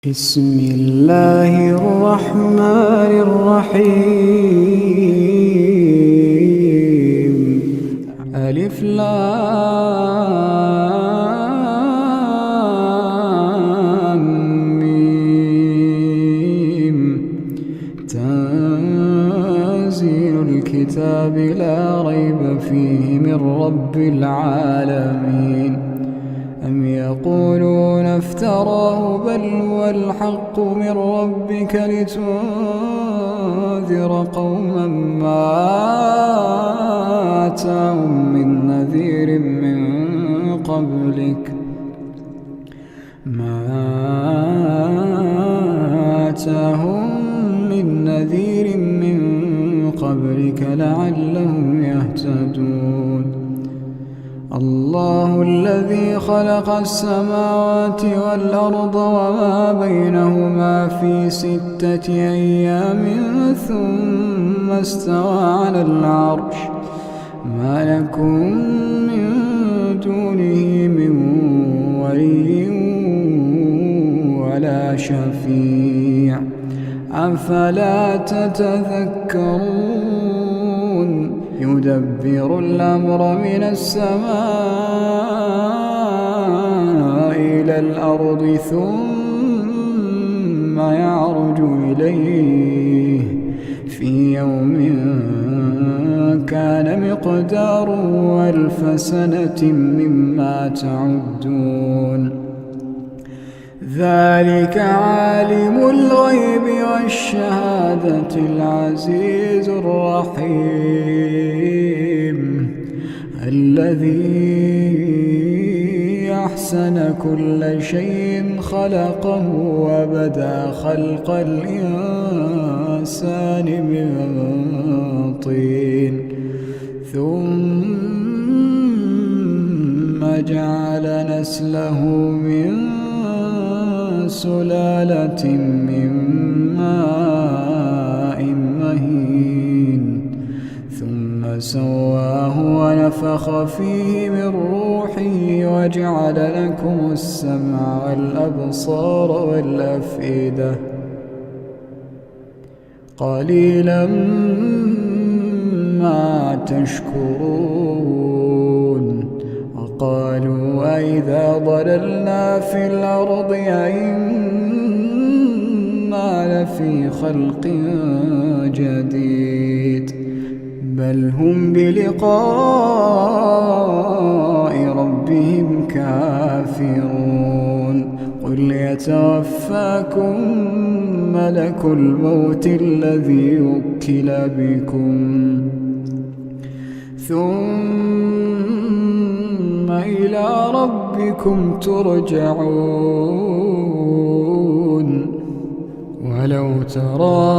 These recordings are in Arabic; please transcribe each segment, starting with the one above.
بسم الله الرحمن الرحيم. ألف لام ميم. تنزيل الكتاب لا ريب فيه من رب العالمين. أم يقولون افتراه بل هو الحق من ربك لتنذر قوما ما آتاهم من نذير من قبلك لعلهم يهتدون. الله الذي خلق السماوات والأرض وما بينهما في 6 أيام ثم استوى على العرش. ما لكم من دونه من ولي ولا شفيع أفلا تتذكرون. يدبر الأمر من السماء إلى الأرض ثم يعرج إليه في يوم كان مقداره 1000 سنة مما تعدون. ذلك عالم الغيب والشهادة العزيز الرحيم الذي أحسن كل شيء خلقه وبدأ خلق الإنسان من طين ثم جعل نسله من سلالة من ماء مهين ثم سواه ونفخ فيه من روحه وجعل لكم السمع والأبصار والأفئدة قليلا ما تشكرون. وقالوا أئذا ضللنا في الأرض أئنا لفي خلق جديد بل هم بلقاء ربهم كافرون. قل يتوفاكم ملك الموت الذي وكل بكم ثم إلى ربكم ترجعون. ولو ترى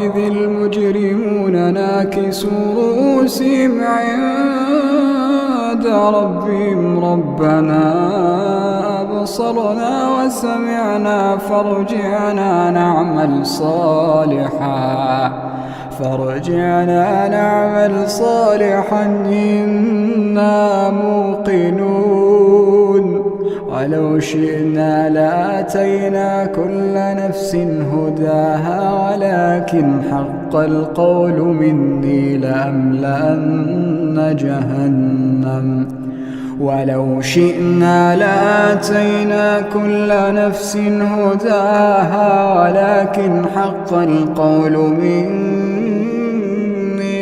إذ المجرمون ناكسوا رؤوسهم عند ربهم ربنا أبصرنا وسمعنا فارجعنا نعمل صالحا إنا موقنون. ولو شئنا لآتينا كل نفس هداها ولكن حق القول مني لأملأن جهنم. ولو شئنا لآتينا كل نفس هداها ولكن حق القول مني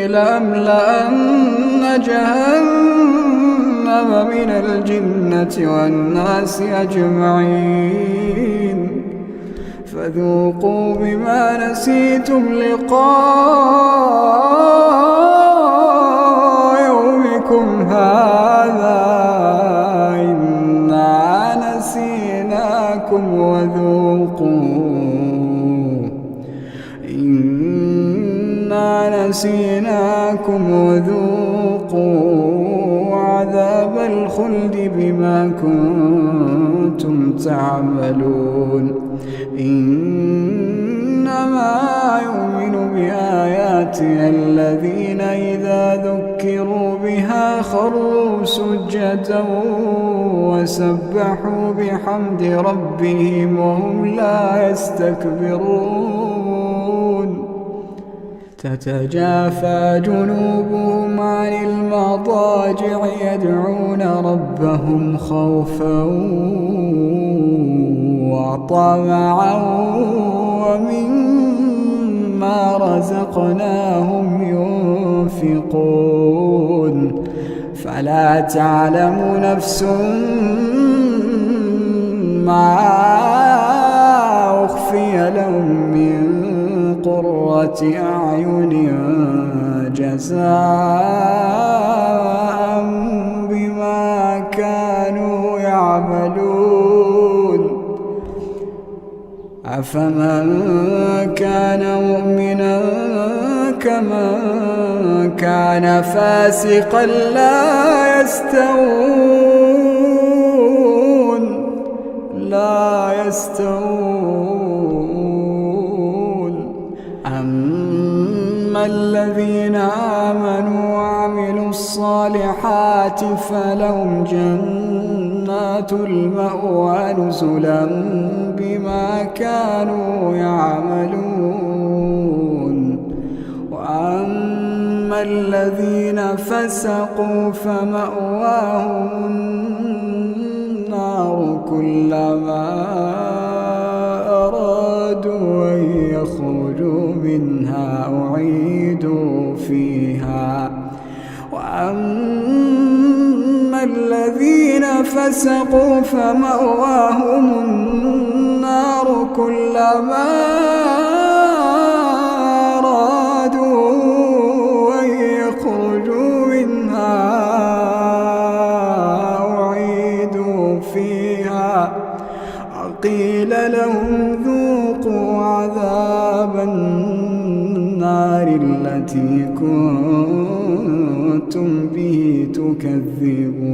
لأملأن جهنم من الجنة والناس أجمعين. فذوقوا بما نسيتم لقاء يومكم هذا إنا نسيناكم وذوقوا عذاب الخلد بما كنتم تعملون. إنما يؤمن بآيات آياتنا الذين إذا ذكروا بها خروا سجدا وسبحوا بحمد ربهم وهم لا يستكبرون تتجافى جنوبهم عن المضاجع يدعون ربهم خوفا وطمعا ومما رزقناهم ينفقون فلا تعلم نفس ما أخفي لهم من قرة أعين جزاء بما كانوا يعملون أفمن كان مؤمنا كمن كان فاسقا لا يستوون أما الذين آمنوا وعملوا الصالحات فلهم جنات المأوى نزلا بما كانوا يعملون وأما الذين فسقوا فمأواهم النار كلما أرادوا أن يخرجوا منها أعيدوا فيها وأما الذين فسقوا فمأواهم النار كلما أرادوا أن يخرجوا منها أعيدوا فيها وقيل لهم ذوقوا عذاب النار التي كنتم به تكذبون